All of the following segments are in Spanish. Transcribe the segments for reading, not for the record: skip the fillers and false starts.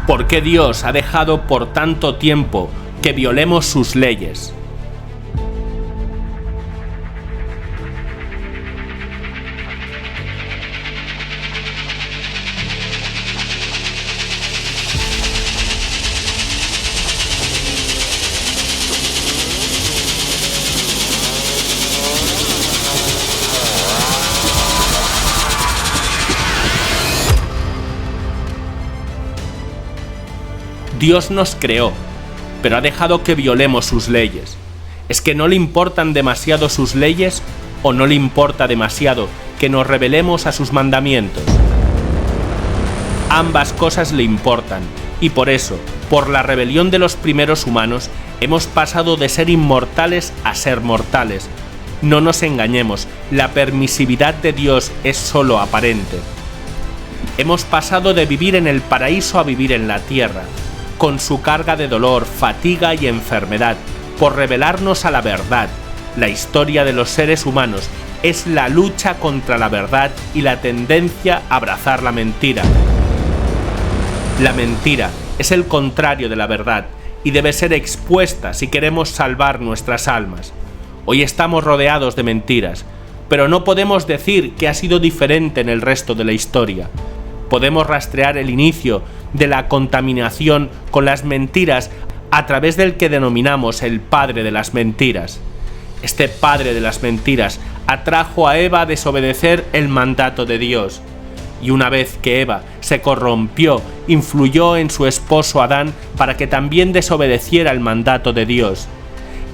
¿Por qué Dios ha dejado por tanto tiempo que violemos sus leyes? Dios nos creó, pero ha dejado que violemos sus leyes. ¿Es que no le importan demasiado sus leyes o no le importa demasiado que nos rebelemos a sus mandamientos? Ambas cosas le importan, y por eso, por la rebelión de los primeros humanos, hemos pasado de ser inmortales a ser mortales. No nos engañemos, la permisividad de Dios es solo aparente. Hemos pasado de vivir en el paraíso a vivir en la tierra, con su carga de dolor, fatiga y enfermedad, por revelarnos a la verdad. La historia de los seres humanos es la lucha contra la verdad y la tendencia a abrazar la mentira. La mentira es el contrario de la verdad y debe ser expuesta si queremos salvar nuestras almas. Hoy estamos rodeados de mentiras, pero no podemos decir que ha sido diferente en el resto de la historia. Podemos rastrear el inicio de la contaminación con las mentiras a través del que denominamos el padre de las mentiras. Este padre de las mentiras atrajo a Eva a desobedecer el mandato de Dios. Y una vez que Eva se corrompió, influyó en su esposo Adán para que también desobedeciera el mandato de Dios.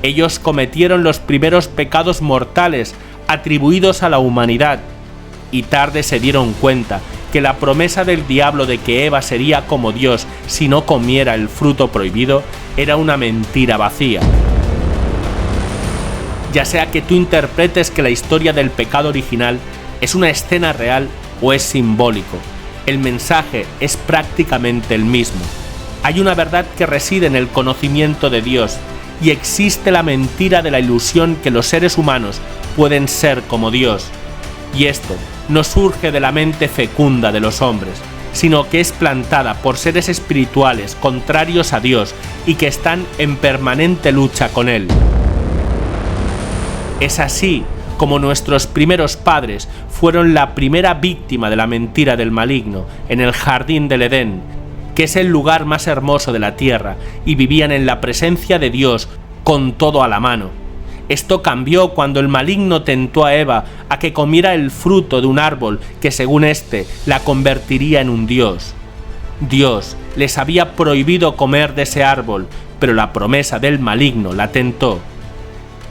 Ellos cometieron los primeros pecados mortales atribuidos a la humanidad, y tarde se dieron cuenta que la promesa del diablo de que Eva sería como Dios si no comiera el fruto prohibido era una mentira vacía. Ya sea que tú interpretes que la historia del pecado original es una escena real o es simbólico, el mensaje es prácticamente el mismo. Hay una verdad que reside en el conocimiento de Dios y existe la mentira de la ilusión que los seres humanos pueden ser como Dios. Y esto no surge de la mente fecunda de los hombres, sino que es plantada por seres espirituales contrarios a Dios y que están en permanente lucha con Él. Es así como nuestros primeros padres fueron la primera víctima de la mentira del maligno en el jardín del Edén, que es el lugar más hermoso de la tierra, y vivían en la presencia de Dios con todo a la mano. Esto cambió cuando el maligno tentó a Eva a que comiera el fruto de un árbol que, según éste, la convertiría en un dios. Dios les había prohibido comer de ese árbol, pero la promesa del maligno la tentó.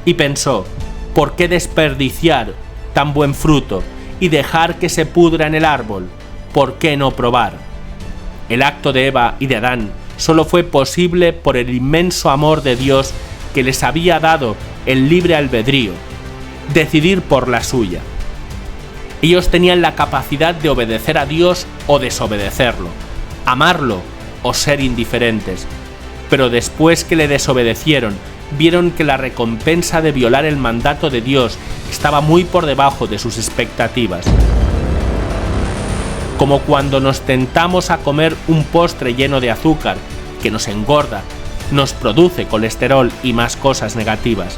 Y pensó, ¿por qué desperdiciar tan buen fruto y dejar que se pudra en el árbol? ¿Por qué no probar? El acto de Eva y de Adán solo fue posible por el inmenso amor de Dios que les había dado el libre albedrío, decidir por la suya. Ellos tenían la capacidad de obedecer a Dios o desobedecerlo, amarlo o ser indiferentes, pero después que le desobedecieron, vieron que la recompensa de violar el mandato de Dios estaba muy por debajo de sus expectativas. Como cuando nos tentamos a comer un postre lleno de azúcar, que nos engorda, nos produce colesterol y más cosas negativas.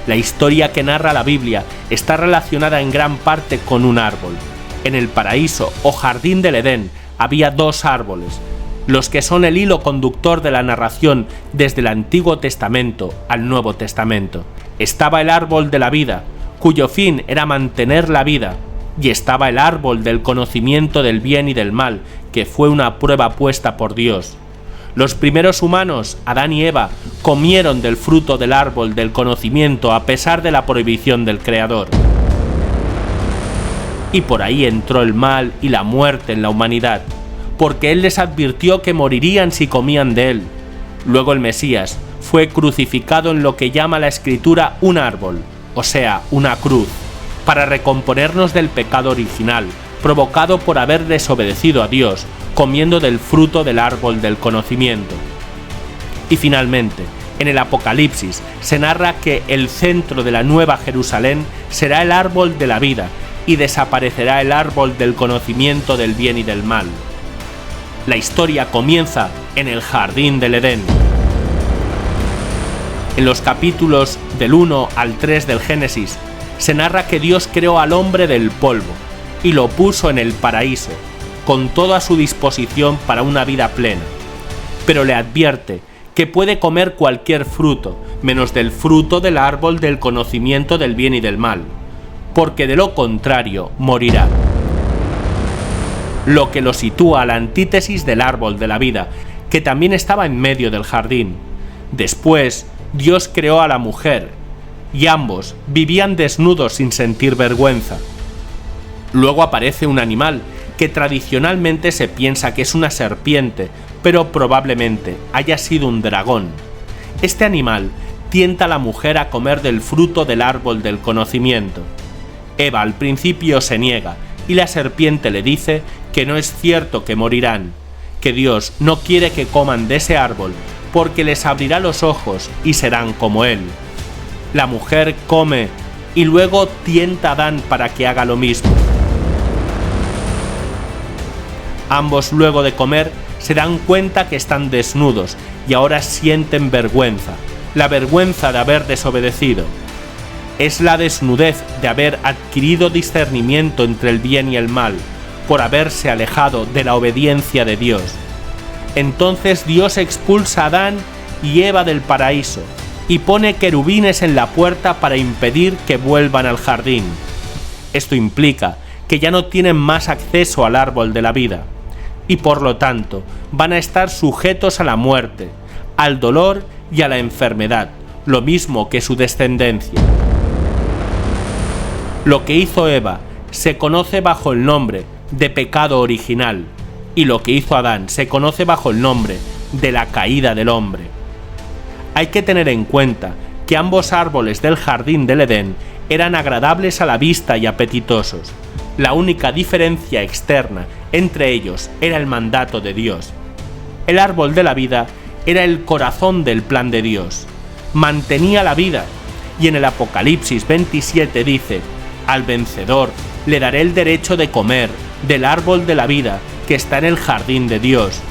La historia que narra la Biblia está relacionada en gran parte con un árbol. En el paraíso o jardín del Edén había dos árboles, los que son el hilo conductor de la narración desde el Antiguo Testamento al Nuevo Testamento. Estaba el árbol de la vida, cuyo fin era mantener la vida, y estaba el árbol del conocimiento del bien y del mal, que fue una prueba puesta por Dios. Los primeros humanos, Adán y Eva, comieron del fruto del árbol del conocimiento a pesar de la prohibición del Creador. Y por ahí entró el mal y la muerte en la humanidad, porque Él les advirtió que morirían si comían de él. Luego el Mesías fue crucificado en lo que llama la Escritura un árbol, o sea, una cruz, para recomponernos del pecado original, provocado por haber desobedecido a Dios, comiendo del fruto del árbol del conocimiento. Y finalmente, en el Apocalipsis se narra que el centro de la Nueva Jerusalén será el árbol de la vida y desaparecerá el árbol del conocimiento del bien y del mal. La historia comienza en el jardín del Edén. En los capítulos del 1 al 3 del Génesis se narra que Dios creó al hombre del polvo y lo puso en el paraíso, con todo a su disposición para una vida plena. Pero le advierte que puede comer cualquier fruto, menos del fruto del árbol del conocimiento del bien y del mal, porque de lo contrario morirá. Lo que lo sitúa a la antítesis del árbol de la vida, que también estaba en medio del jardín. Después, Dios creó a la mujer, y ambos vivían desnudos sin sentir vergüenza. Luego aparece un animal, que tradicionalmente se piensa que es una serpiente, pero probablemente haya sido un dragón. Este animal tienta a la mujer a comer del fruto del árbol del conocimiento. Eva al principio se niega, y la serpiente le dice que no es cierto que morirán, que Dios no quiere que coman de ese árbol porque les abrirá los ojos y serán como Él. La mujer come y luego tienta a Adán para que haga lo mismo. Ambos luego de comer se dan cuenta que están desnudos y ahora sienten vergüenza, la vergüenza de haber desobedecido. Es la desnudez de haber adquirido discernimiento entre el bien y el mal, por haberse alejado de la obediencia de Dios. Entonces Dios expulsa a Adán y Eva del paraíso y pone querubines en la puerta para impedir que vuelvan al jardín. Esto implica que ya no tienen más acceso al árbol de la vida y por lo tanto van a estar sujetos a la muerte, al dolor y a la enfermedad, lo mismo que su descendencia. Lo que hizo Eva se conoce bajo el nombre de pecado original y lo que hizo Adán se conoce bajo el nombre de la caída del hombre. Hay que tener en cuenta que ambos árboles del jardín del Edén eran agradables a la vista y apetitosos. La única diferencia externa entre ellos era el mandato de Dios. El árbol de la vida era el corazón del plan de Dios. Mantenía la vida y en el Apocalipsis 27 dice: al vencedor le daré el derecho de comer del árbol de la vida que está en el jardín de Dios.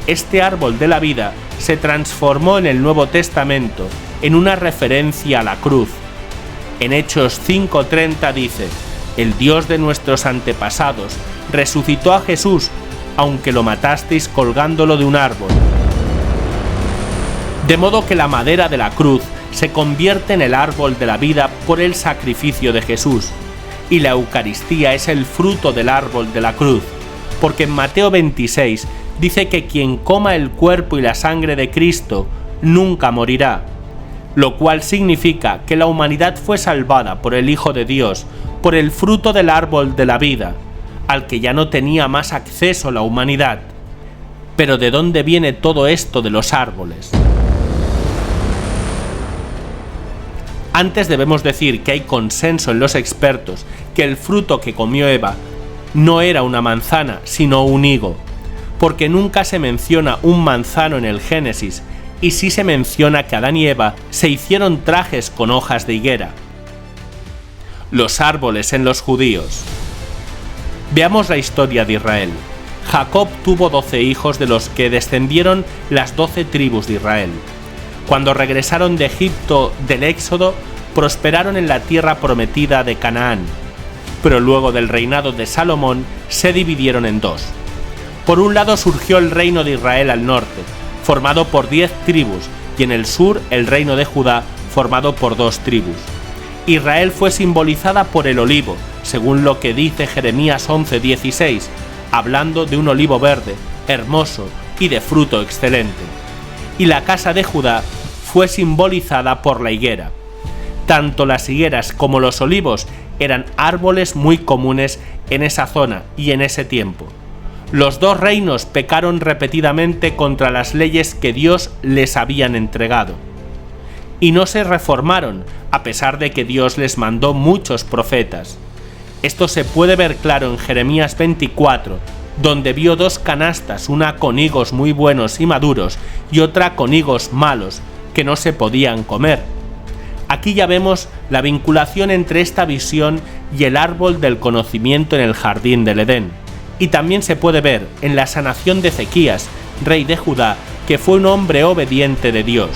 Este árbol de la vida se transformó en el Nuevo Testamento en una referencia a la cruz. En Hechos 5:30 dice: el Dios de nuestros antepasados resucitó a Jesús, aunque lo matasteis colgándolo de un árbol. De modo que la madera de la cruz se convierte en el árbol de la vida por el sacrificio de Jesús, y la Eucaristía es el fruto del árbol de la cruz, porque en Mateo 26 dice que quien coma el cuerpo y la sangre de Cristo nunca morirá, lo cual significa que la humanidad fue salvada por el Hijo de Dios, por el fruto del árbol de la vida, al que ya no tenía más acceso la humanidad. Pero ¿de dónde viene todo esto de los árboles? Antes debemos decir que hay consenso en los expertos que el fruto que comió Eva no era una manzana, sino un higo, porque nunca se menciona un manzano en el Génesis, y sí se menciona que Adán y Eva se hicieron trajes con hojas de higuera. Los árboles en los judíos. Veamos la historia de Israel. Jacob tuvo 12 hijos de los que descendieron las 12 tribus de Israel. Cuando regresaron de Egipto del Éxodo, prosperaron en la tierra prometida de Canaán, pero luego del reinado de Salomón se dividieron en dos. Por un lado surgió el reino de Israel al norte, formado por 10 tribus, y en el sur el reino de Judá, formado por 2 tribus. Israel fue simbolizada por el olivo, según lo que dice Jeremías 11:16, hablando de un olivo verde, hermoso y de fruto excelente. Y la casa de Judá fue simbolizada por la higuera. Tanto las higueras como los olivos eran árboles muy comunes en esa zona y en ese tiempo. Los dos reinos pecaron repetidamente contra las leyes que Dios les habían entregado. Y no se reformaron, a pesar de que Dios les mandó muchos profetas. Esto se puede ver claro en Jeremías 24, donde vio 2 canastas, una con higos muy buenos y maduros y otra con higos malos, que no se podían comer. Aquí ya vemos la vinculación entre esta visión y el árbol del conocimiento en el jardín del Edén, y también se puede ver en la sanación de Ezequías, rey de Judá, que fue un hombre obediente de Dios.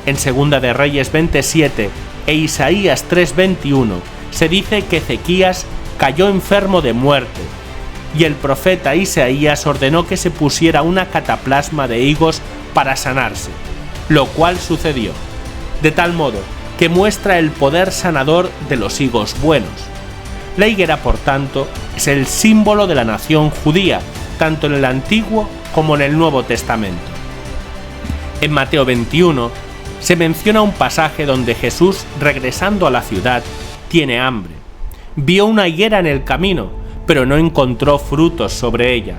En 2 de Reyes 27 e Isaías 3:21 se dice que Ezequías cayó enfermo de muerte, y el profeta Isaías ordenó que se pusiera una cataplasma de higos para sanarse, lo cual sucedió, de tal modo que muestra el poder sanador de los higos buenos. La higuera, por tanto, es el símbolo de la nación judía, tanto en el Antiguo como en el Nuevo Testamento. En Mateo 21 se menciona un pasaje donde Jesús, regresando a la ciudad, tiene hambre. Vio una higuera en el camino, pero no encontró frutos sobre ella,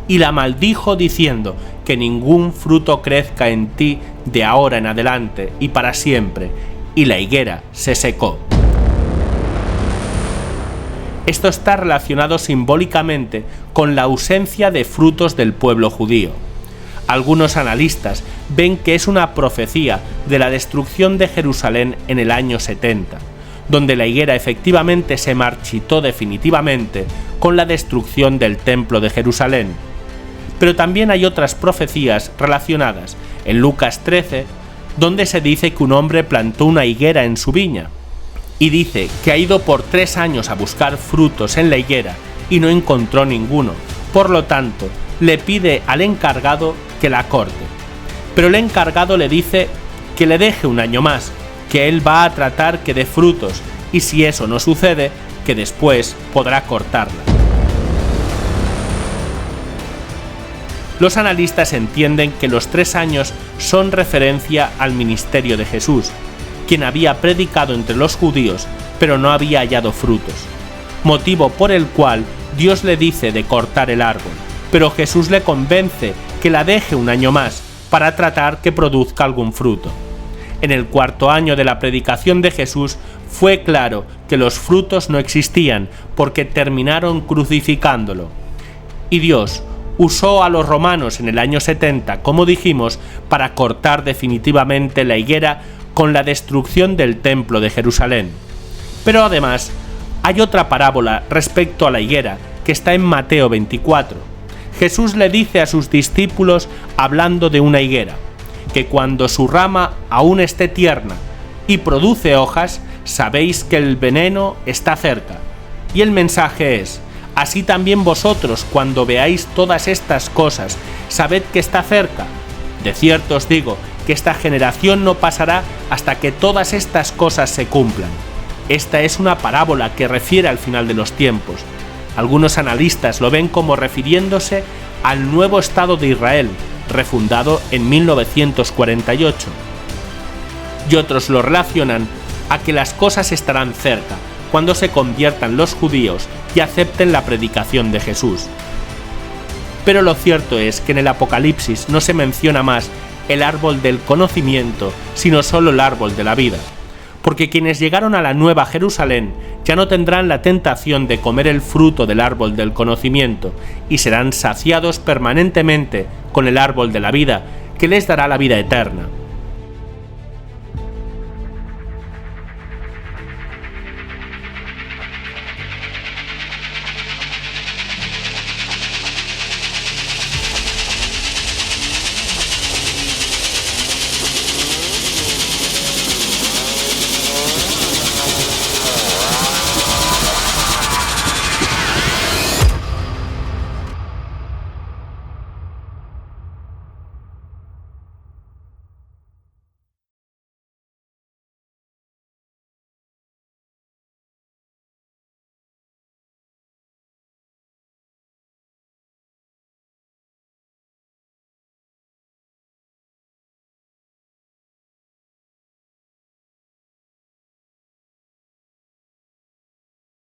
y la maldijo diciendo: que ningún fruto crezca en ti de ahora en adelante y para siempre. Y la higuera se secó. Esto está relacionado simbólicamente con la ausencia de frutos del pueblo judío. Algunos analistas ven que es una profecía de la destrucción de Jerusalén en el año 70, donde la higuera efectivamente se marchitó definitivamente con la destrucción del templo de Jerusalén. Pero también hay otras profecías relacionadas. En Lucas 13, donde se dice que un hombre plantó una higuera en su viña, y dice que ha ido por 3 años a buscar frutos en la higuera y no encontró ninguno. Por lo tanto, le pide al encargado que la corte. Pero el encargado le dice que le deje un año más, que él va a tratar que dé frutos, y si eso no sucede, que después podrá cortarla. Los analistas entienden que los 3 años son referencia al ministerio de Jesús, quien había predicado entre los judíos, pero no había hallado frutos, motivo por el cual Dios le dice de cortar el árbol, pero Jesús le convence que la deje un año más para tratar que produzca algún fruto. En el 4.º año de la predicación de Jesús fue claro que los frutos no existían porque terminaron crucificándolo. Y Dios usó a los romanos en el año 70, como dijimos, para cortar definitivamente la higuera con la destrucción del templo de Jerusalén. Pero además, hay otra parábola respecto a la higuera que está en Mateo 24. Jesús le dice a sus discípulos, hablando de una higuera, que cuando su rama aún esté tierna y produce hojas, sabéis que el veneno está cerca. Y el mensaje es: así también vosotros, cuando veáis todas estas cosas, sabed que está cerca. De cierto os digo que esta generación no pasará hasta que todas estas cosas se cumplan. Esta es una parábola que refiere al final de los tiempos. Algunos analistas lo ven como refiriéndose al nuevo Estado de Israel, refundado en 1948. Y otros lo relacionan a que las cosas estarán cerca, cuando se conviertan los judíos y acepten la predicación de Jesús. Pero lo cierto es que en el Apocalipsis no se menciona más el árbol del conocimiento, sino solo el árbol de la vida, porque quienes llegaron a la Nueva Jerusalén ya no tendrán la tentación de comer el fruto del árbol del conocimiento y serán saciados permanentemente con el árbol de la vida, que les dará la vida eterna.